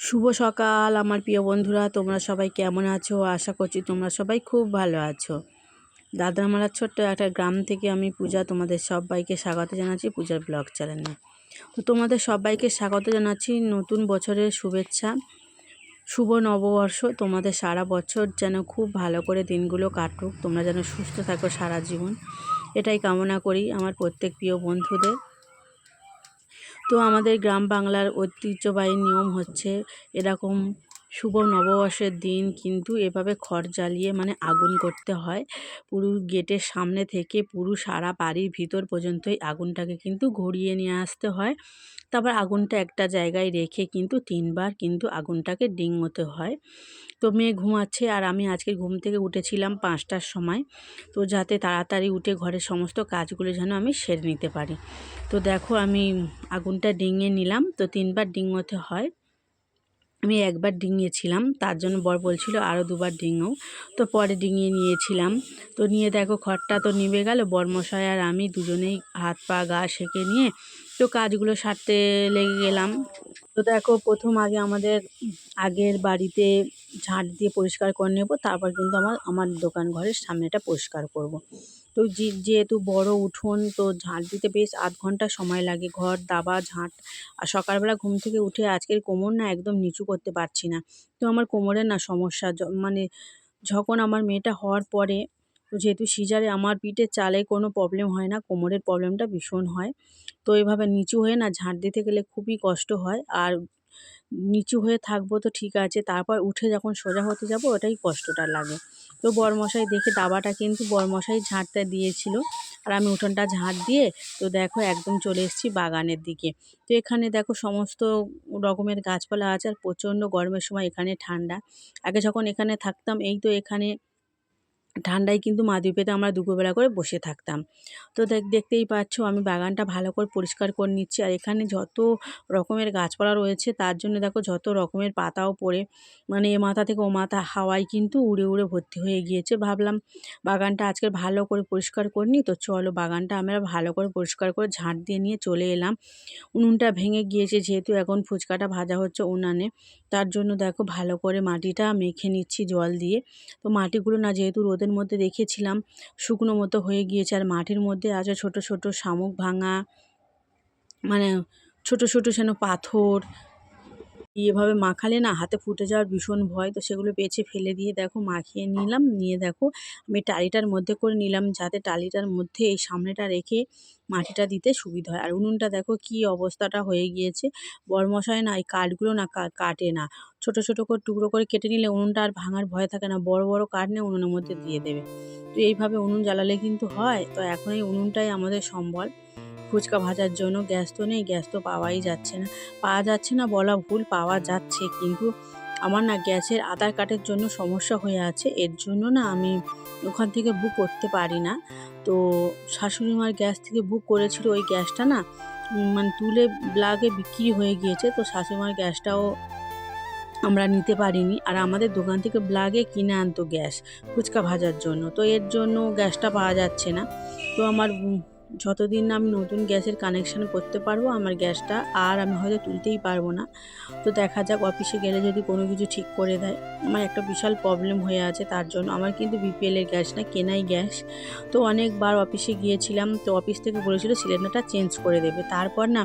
শুভ সকাল আমার প্রিয় বন্ধুরা, তোমরা সবাই কেমন আছো? আশা করছি তোমরা সবাই খুব ভালো আছো। দাদরামালার ছোট্ট একটা গ্রাম থেকে আমি পূজা তোমাদের সবাইকে স্বাগত জানাচ্ছি পূজার ব্লগ চ্যানেলে। তো তোমাদের সবাইকে স্বাগত জানাচ্ছি নতুন বছরের শুভেচ্ছা, শুভ নববর্ষ। তোমাদের সারা বছর যেন খুব ভালো করে দিনগুলো কাটুক, তোমরা যেন সুস্থ থাকো সারা জীবন, এটাই কামনা করি আমার প্রত্যেক প্রিয় বন্ধুদের। তো আমাদের গ্রাম বাংলার ঐতিহ্যবাহী নিয়ম হচ্ছে এরকম শুভ নববর্ষের দিন কিন্তু এভাবে খড় জ্বালিয়ে আগুন করতে হয়। পুরো গেটের সামনে থেকে পুরো সারা বাড়ির ভিতর পর্যন্তই আগুনটাকে কিন্তু ঘুরিয়ে নিয়ে আসতে হয়। তারপর আগুনটা একটা জায়গায় রেখে কিন্তু ৩ বার কিন্তু আগুনটাকে ডিঙোতে হয়। তো মেয়ে ঘুমাচ্ছে আর আমি আজকে ঘুম থেকে উঠেছিলাম ৫টার সময়, তো যাতে তাড়াতাড়ি উঠে ঘরের সমস্ত কাজগুলো যেন আমি সেরে নিতে পারি। তো দেখো আমি আগুনটা ডিঙিয়ে নিলাম। তো ৩ বার ডিঙোতে হয়, আমি একবার ডিঙিয়েছিলাম, তার জন্য বর বলছিল আরও ২বার ডিঙাও। তো পরে ডিঙিয়ে নিয়েছিলাম। তো নিয়ে দেখো খড়টা তো নিভে গেল, বরমশাই আর আমি দুজনেই হাত পা গা সেঁকে নিয়ে তো কাজগুলো সারতে লেগে গেলাম। তো দেখো প্রথম আগে আমাদের আগের বাড়িতে ঝাঁট দিয়ে পরিষ্কার করে নেব, তারপর কিন্তু আমার দোকান ঘরের সামনেটা পরিষ্কার করব। তো যেহেতু বড় উঠোন, তো ঝাঁট দিতে বেশ আধ ঘন্টা সময় লাগে, ঘর দাবা ঝাঁট। আর সকালবেলা ঘুম থেকে উঠে আজকের কোমর না একদম নিচু করতে পারছি না। তো আমার কোমরের না সমস্যা, যখন আমার মেয়েটা হওয়ার পরে, তো যেহেতু সিজারে আমার পিঠের চালে কোনো প্রবলেম হয় না, কোমরের প্রবলেমটা ভীষণ হয়। তো এভাবে নিচু হয়ে না ঝাঁট দিতে গেলে খুবই কষ্ট হয়। আর নিচু হয়ে থাকবো তো ঠিক আছে, তারপর উঠে যখন সোজা হতে যাব ওটাই কষ্টটা লাগে। তো বরমশাই দেখে দাবাটা কিন্তু বরমশাই ঝাঁটটা দিয়েছিল, আর আমি উঠোনটা ঝাঁট দিয়ে তো দেখো একদম চলে এসেছি বাগানের দিকে। তো এখানে দেখো সমস্ত রকমের গাছপালা আছে, আর প্রচণ্ড গরমের সময় এখানে ঠান্ডা। আগে যখন এখানে থাকতাম, এই তো এখানে ঠান্ডায় কিন্তু মাদুর আমরা দুপুরবেলা করে বসে থাকতাম। তো দেখতেই পাচ্ছ আমি বাগানটা ভালো করে পরিষ্কার করে নিচ্ছি। আর এখানে যত রকমের গাছপালা রয়েছে তার জন্য দেখো যত রকমের পাতাও পড়ে, এ মাথা থেকে ও মাথা হাওয়ায় কিন্তু উড়ে উড়ে ভর্তি হয়ে গিয়েছে। ভাবলাম বাগানটা আজকে ভালো করে পরিষ্কার করে নিই। তো চলো বাগানটা আমরা ভালো করে পরিষ্কার করে ঝাঁট দিয়ে নিয়ে চলে এলাম। উনুনটা ভেঙে গিয়েছে, যেহেতু এখন ফুচকাটা ভাজা হচ্ছে উনানে, তার জন্য দেখো ভালো করে মাটিটা মেখে নিচ্ছি জল দিয়ে। তো মাটিগুলো না যেহেতু রোদের মধ্যে রেখেছিলাম শুকনো মতো হয়ে গিয়েছে, আর মাটির মধ্যে আছে ছোট ছোট শামুক ভাঙা, মানে ছোট ছোট যেন পাথর, এভাবে মাখালে না হাতে ফুটে যাওয়ার ভীষণ ভয়। তো সেগুলো বেছে ফেলে দিয়ে দেখো মাখিয়ে নিলাম, নিয়ে দেখো আমি টালিটার মধ্যে করে নিলাম, যাতে টালিটার মধ্যে এই সামনেটা রেখে মাটিটা দিতে সুবিধা হয়। আর উনুনটা দেখো কি অবস্থাটা হয়ে গিয়েছে। বরমশাই না এই কাঠগুলো না কাটে না, ছোট ছোট করে টুকরো করে কেটে নিলে উনুনটা আর ভাঙার ভয় থাকে না, বড় বড় কাঠ নিয়ে উনুনের মধ্যে দিয়ে দেবে। তো এইভাবে উনুন জ্বালালে কিন্তু হয়। তো এখন এই উনুনটাই আমাদের সম্বল ফুচকা ভাজার জন্য। গ্যাস তো নেই, গ্যাস তো পাওয়া যাচ্ছে না বলা ভুল, পাওয়া যাচ্ছে, কিন্তু আমার না গ্যাসের আধার কার্ডের জন্য সমস্যা হয়ে আছে, এর জন্য না আমি ওখান থেকে বুক করতে পারি না। তো শাশুড়ি মার গ্যাস থেকে বুক করেছিল, ওই গ্যাসটা না তুলে ব্লাগে বিক্রি হয়ে গিয়েছে। তো শাশুড়ি মার গ্যাসটাও আমরা নিতে পারিনি। আর আমাদের দোকান থেকে ব্লাগে কিনে আনতো গ্যাস ফুচকা ভাজার জন্য, তো এর জন্য গ্যাসটা পাওয়া যাচ্ছে না। তো আমার যতদিন না আমি নতুন গ্যাসের কানেকশান করতে পারবো আমার গ্যাসটা আর আমি হয়তো তুলতেই পারবো না। তো দেখা যাক অফিসে গেলে যদি কোনো কিছু ঠিক করে দেয়। আমার একটা বিশাল প্রবলেম হয়ে আছে, তার জন্য আমার কিন্তু বিপিএলের গ্যাস না, কেনাই গ্যাস। তো অনেকবার অফিসে গিয়েছিলাম, তো অফিস থেকে বলেছিল সিলিন্ডারটা চেঞ্জ করে দেবে। তারপর না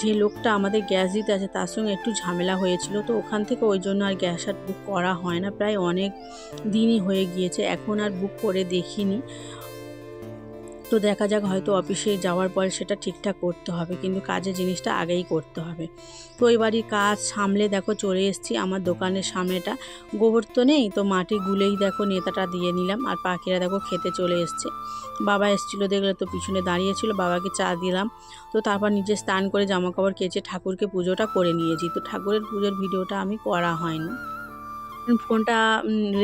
যে লোকটা আমাদের গ্যাস দিতে আছে তার সঙ্গে একটু ঝামেলা হয়েছিল, তো ওখান থেকে ওই জন্য আর গ্যাস আর বুক করা হয় না, প্রায় অনেক দিনই হয়ে গিয়েছে, এখন আর বুক করে দেখিনি। তো দেখা যাক, হয়তো অফিসে যাওয়ার পর সেটা ঠিকঠাক করতে হবে, কিন্তু কাজের জিনিসটা আগেই করতে হবে। তো ওই বাড়ির কাজ সামলে দেখো চলে এসেছি আমার দোকানের সামনেটা। গোবর তো নেই, তো মাটি গুলেই দেখো নেতাটা দিয়ে নিলাম। আর পাখিরা দেখো খেতে চলে এসছে। বাবা এসেছিলো দেখলে, তো পিছনে দাঁড়িয়েছিল, বাবাকে চা দিলাম। তো তারপর নিজে স্নান করে জামাকাপড় কেচে ঠাকুরকে পুজোটা করে নিয়েছি। তো ঠাকুরের পুজোর ভিডিওটা আমি করা হয়নি, ফোনটা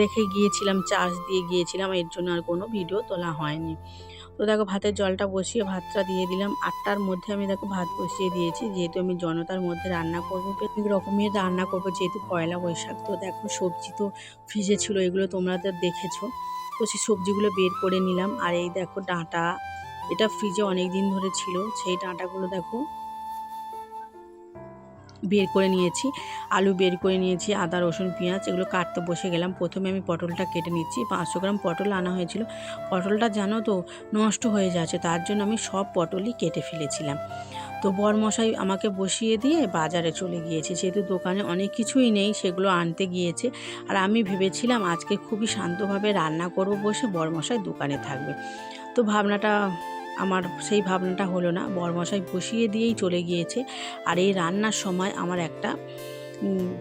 রেখে গিয়েছিলাম, চার্জ দিয়ে গিয়েছিলাম, এর জন্য আর কোনো ভিডিও তোলা হয়নি। তো দেখো ভাতের জলটা বসিয়ে ভাতটা দিয়ে দিলাম। 8টার মধ্যে আমি দেখো ভাত বসিয়ে দিয়েছি, যেহেতু আমি জনতার মধ্যে রান্না করবো, অনেক রকমের রান্না করবো, যেহেতু পয়লা বৈশাখ। তো দেখো সবজি তো ফ্রিজে ছিল, এগুলো তোমরা তো দেখেছো। তো সেই সবজিগুলো বের করে নিলাম। আর এই দেখো ডাঁটা, এটা ফ্রিজে অনেক দিন ধরে ছিল, সেই ডাঁটাগুলো দেখো বের করে নিয়েছি, আলু বের করে নিয়েছি, আদা রসুন পেঁয়াজ এগুলো কাটতে বসে গেলাম। প্রথমে আমি পটলটা কেটে নিচ্ছি। 500 গ্রাম পটল আনা হয়েছিল। পটলটা জানো তো নষ্ট হয়ে যাচ্ছে, তার জন্য আমি সব পটলই কেটে ফেলেছিলাম। তো বরমশাই আমাকে বসিয়ে দিয়ে বাজারে চলে গিয়েছে, যেহেতু দোকানে অনেক কিছুই নেই সেগুলো আনতে গিয়েছে। আর আমি ভেবেছিলাম আজকে খুবই শান্তভাবে রান্না করব বসে, বরমশাই দোকানে থাকবে। তো আমার সেই ভাবনাটা হলো না, বরমশাই বসিয়ে দিয়েই চলে গিয়েছে। আর এই রান্নার সময় আমার একটা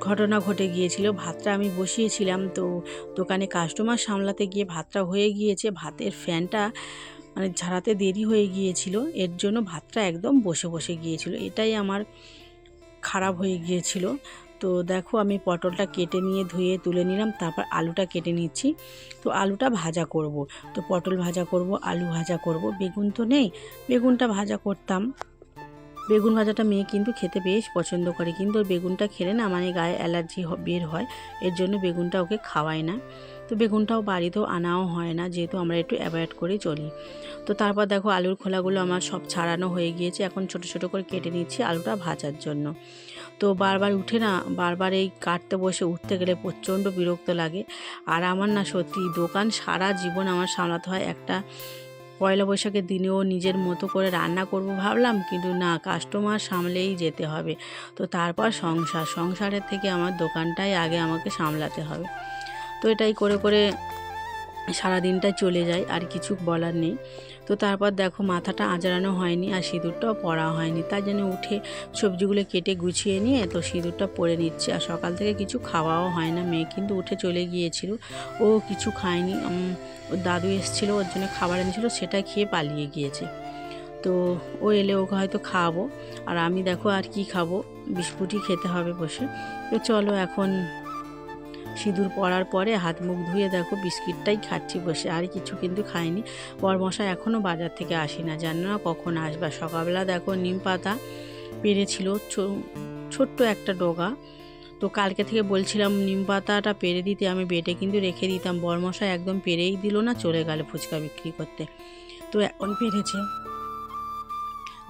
ঘটনা ঘটে গিয়েছিল। ভাতটা আমি বসিয়েছিলাম, তো দোকানে কাস্টমার সামলাতে গিয়ে ভাতটা হয়ে গিয়েছে, ভাতের ফ্যানটা মানে ঝাড়াতে দেরি হয়ে গিয়েছিল, এর জন্য ভাতটা একদম বসে বসে গিয়েছিল। এটাই আমার খারাপ হয়ে গিয়েছিল। তো দেখো আমি পটলটা কেটে নিয়ে ধুয়ে তুলে নিলাম, তারপর আলুটা কেটে নিচ্ছি। তো আলুটা ভাজা করব, তো পটল ভাজা করব, আলু ভাজা করব, বেগুন তো নেই, বেগুনটা ভাজা করতাম। বেগুন ভাজাটা মেয়ে কিন্তু খেতে বেশ পছন্দ করে, কিন্তু ওর বেগুনটা খেলে না মানে গায়ে অ্যালার্জি বের হয়, এর জন্য বেগুনটা ওকে খাওয়াই না। তো বেগুনটাও বাড়িতেও আনাও হয় না, যেহেতু আমরা একটু অ্যাভয়েড করে চলি। তো তারপর দেখো আলুর খোলাগুলো আমার সব ছাড়ানো হয়ে গিয়েছে, এখন ছোট ছোট করে কেটে নিচ্ছি আলুটা ভাজার জন্য। তো বারবার এই কাটতে বসে উঠতে গেলে প্রচণ্ড বিরক্ত লাগে। আর আমার না সত্যি দোকান সারা জীবন আমার সামলাতে হয়। একটা পয়লা বৈশাখের দিনেও নিজের মতো করে রান্না করব ভাবলাম, কিন্তু না, কাস্টমার সামলেই যেতে হবে। তো তারপর সংসারের থেকে আমার দোকানটাই আগে আমাকে সামলাতে হবে। তো এটাই করে করে সারাদিনটাই চলে যায়, আর কিছু বলার নেই। তো তারপর দেখো মাথাটা আঁচড়ানো হয়নি আর সিঁদুরটাও পরা হয়নি, তাই জন্য উঠে সবজিগুলো কেটে গুছিয়ে নিয়ে তো সিঁদুরটা পরে নিচ্ছে। আর সকাল থেকে কিছু খাওয়াও হয় না, মেয়ে কিন্তু উঠে চলে গিয়েছিল, ও কিছু খায়নি। ওর দাদু এসেছিলো, ওর জন্য খাবার এনেছিলো, সেটা খেয়ে পালিয়ে গিয়েছে। তো ও এলে ওকে হয়তো খাওয়াবো, আর আমি দেখো আর কি খাবো, বিস্কুটই খেতে হবে বসে। তো চলো এখন সিঁদুর পরার পরে হাত মুখ ধুয়ে দেখো বিস্কিটটাই খাচ্ছি বসে, আর কিছু কিন্তু খাইনি। বরমশাই এখনও বাজার থেকে আসি না, জানি না কখন আসবে। সকালবেলা দেখো নিম পাতা পেরেছিল, ছোট্ট একটা ডগা। তো কালকে থেকে বলছিলাম নিম পাতাটা পেরে দিতে, আমি বেটে কিন্তু রেখে দিতাম, বরমশাই একদম পেরেই দিল না, চলে গেল ফুচকা বিক্রি করতে। তো এখন পেরেছে।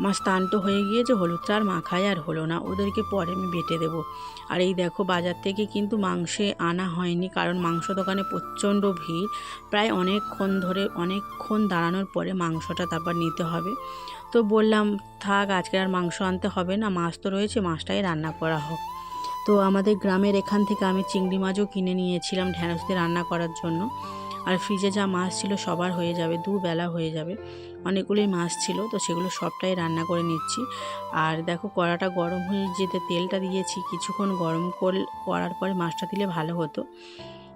মাছ স্নান তো হয়ে গিয়েছে, হলুদটা আর মাখায় আর হলো না, ওদেরকে পরে আমি বেটে দেবো। আর এই দেখো বাজার থেকে কিন্তু মাংসে আনা হয়নি, কারণ মাংস দোকানে প্রচণ্ড ভিড়, প্রায় অনেকক্ষণ দাঁড়ানোর পরে মাংসটা তারপর নিতে হবে। তো বললাম থাক, আজকে আর মাংস আনতে হবে না, মাছ তো রয়েছে, মাছটাই রান্না করা হোক। তো আমাদের গ্রামের এখান থেকে আমি চিংড়ি মাছও কিনে নিয়েছিলাম ঢ্যাঁড়স দিয়ে রান্না করার জন্য। আর ফ্রিজে যা মাছ ছিল সবার হয়ে যাবে, দুবেলা হয়ে যাবে, অনেকগুলোই মাছ ছিল, তো সেগুলো সবটাই রান্না করে নিচ্ছি। আর দেখো কড়াটা গরম হয়ে যেতে তেলটা দিয়েছি, কিছুক্ষণ গরম করার পরে মাছটা দিলে ভালো হতো।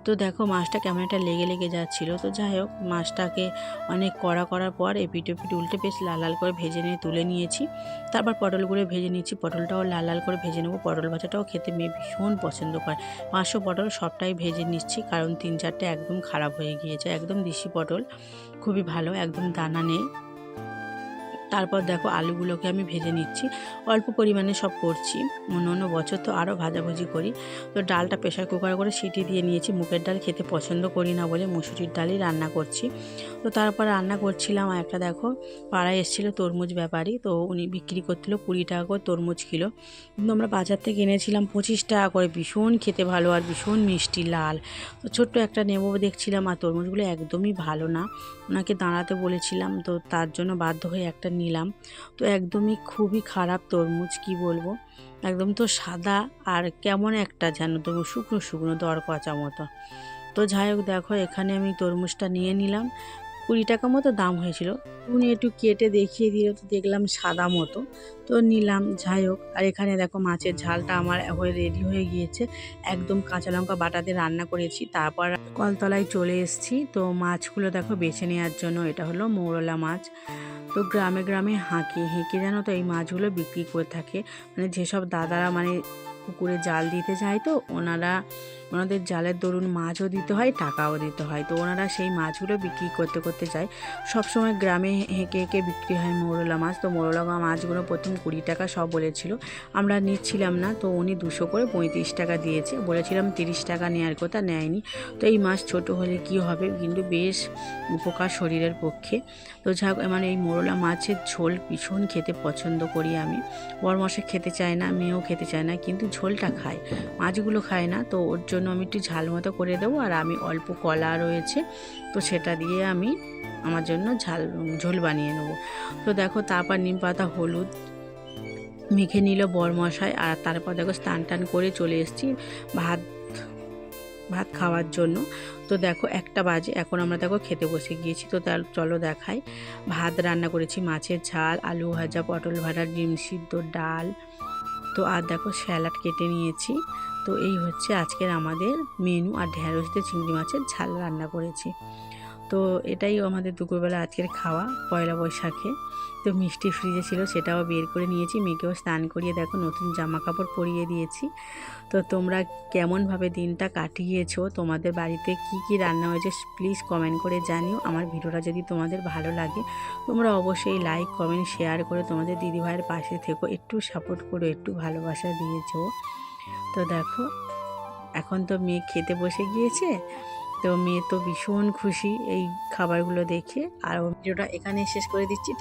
তো দেখো মাছটা কেমন একটা লেগে লেগে যাচ্ছিলো। তো যাই হোক মাছটাকে অনেক কড়া করার পর এপিট ওপিট উল্টে বেশ লাল লাল করে ভেজে নিয়ে তুলে নিয়েছি। তারপর পটলগুলো ভেজে নিচ্ছি, পটলটাও লাল লাল করে ভেজে নেবো। পটল ভাজাটাও খেতে মেয়ে ভীষণ পছন্দ করে। 500 পটল সবটাই ভেজে নিচ্ছি, কারণ 3-4টে একদম খারাপ হয়ে গিয়েছে, একদম দেশি পটল, খুবই ভালো, একদম দানা নেই। তারপর দেখো আলুগুলোকে আমি ভেজে নিচ্ছি, অল্প পরিমাণে সব করছি, অন্য বছর তো আরও ভাজাভুজি করি। তো ডালটা প্রেশার কুকার করে সিটি দিয়ে নিয়েছি, মুগের ডাল খেতে পছন্দ করি না বলে মুসুরির ডালই রান্না করছি। তো তারপর রান্না করছিলাম, আর একটা দেখো পাড়ায় এসেছিলো তরমুজ ব্যাপারী, তো উনি বিক্রি করছিল 20 টাকা করে তরমুজ কিলো, কিন্তু আমরা বাজার থেকে এনেছিলাম 25 টাকা করে। ভীষণ খেতে ভালো আর ভীষণ মিষ্টি লাল। তো ছোট্ট একটা নেবো দেখছিলাম, আর তরমুজগুলো একদমই ভালো না, ওনাকে দাঁড়াতে বলেছিলাম, তো তার জন্য বাধ্য হয়ে একটা নিলাম। তো একদমই খুবই খারাপ তরমুজ, কি বলবো, একদম তো সাদা, আর কেমন একটা যেন তরমুজ শুকনো শুকনো দরকচা মতো। তো যাই হোক দেখো এখানে আমি তরমুজটা নিয়ে নিলাম, 20 টাকা মতো দাম হয়েছিল। উনি একটু কেটে দেখিয়ে দিল, তো দেখলাম সাদা মতো, তো নিলাম। যাই হোক, আর এখানে দেখো মাছের ঝালটা আমার হয়ে রেডি হয়ে গিয়েছে, একদম কাঁচা লঙ্কা বাটা দিয়ে রান্না করেছি। তারপর কলতলায় চলে এসেছি, তো মাছগুলো দেখো বেছে নেওয়ার জন্য। এটা হলো মৌরলা মাছ। তো গ্রামে গ্রামে হেঁকে জানো তো এই মাছগুলো বিক্রি করে থাকে, মানে যেসব দাদারা মানে পুকুরে জাল দিতে যায়, তো ওনাদের জালের দরুন মাছও দিতে হয়, টাকাও দিতে হয়। তো ওনারা সেই মাছগুলো বিক্রি করতে করতে যায়। সবসময় গ্রামে হেঁকে হেঁকে বিক্রি হয় মৌরলা মাছ। তো মৌরলা মাছগুলো প্রথম 20 টাকা সব বলেছিল, আমরা নিচ্ছিলাম না। তো উনি 200 করে 35 টাকা দিয়েছে, বলেছিলাম 30 টাকা নেওয়ার কথা, নেয়নি। তো এই মাছ ছোট হলে কি হবে, কিন্তু বেশ উপকার শরীরের পক্ষে। তো যাক, মানে এই মৌরলা মাছের ঝোল ভীষণ খেতে পছন্দ করি আমি। বরমশাই খেতে চায় না, মেয়েও খেতে চায় না, কিন্তু ঝোলটা খায়, মাছগুলো খায় না। তো ওর জন্য আমি একটু ঝাল মতো করে দেবো। আর আমি অল্প কলা রয়েছে, তো সেটা দিয়ে আমি আমার জন্য ঝোল বানিয়ে নেবো। তো দেখো, তারপর নিম পাতা হলুদ মেখে নিল বরমশাই। আর তারপর দেখো স্নান টান করে চলে এসেছি ভাত খাওয়ার জন্য। তো দেখো 1টা বাজে, এখন আমরা দেখো খেতে বসে গিয়েছি। তো চলো দেখাই। ভাত রান্না করেছি, মাছের ঝাল, আলু ভাজা, পটল ভাজা, ডিম সিদ্ধ, ডাল। তো আর দেখো স্যালাড কেটে নিয়েছি। তো এই হচ্ছে আজকের আমাদের মেনু। আর ঢেঁড়স দিয়ে চিংড়ি মাছের ঝাল রান্না করেছি। তো এটাই আমাদের দুপুরবেলা আজকের খাওয়া পয়লা বৈশাখে। তো মিষ্টি ফ্রিজে ছিল, সেটাও বের করে নিয়েছি। মেয়েকেও স্নান করিয়ে দেখো নতুন জামা কাপড় পরিয়ে দিয়েছি। তো তোমরা কেমনভাবে দিনটা কাটিয়েছো, তোমাদের বাড়িতে কি কি রান্না হয়েছে প্লিজ কমেন্ট করে জানিও। আমার ভিডিওটা যদি তোমাদের ভালো লাগে, তোমরা অবশ্যই লাইক কমেন্ট শেয়ার করে তোমাদের দিদিভাইয়ের পাশে থেকো, একটু সাপোর্ট করো, একটু ভালোবাসা দিয়েছো। তো দেখো, এখন তো মেয়ে খেতে বসে গিয়েছে। তো মেয়ে তো ভীষণ খুশি এই খাবারগুলো দেখে। আর ভিডিওটা এখানে শেষ করে দিচ্ছি।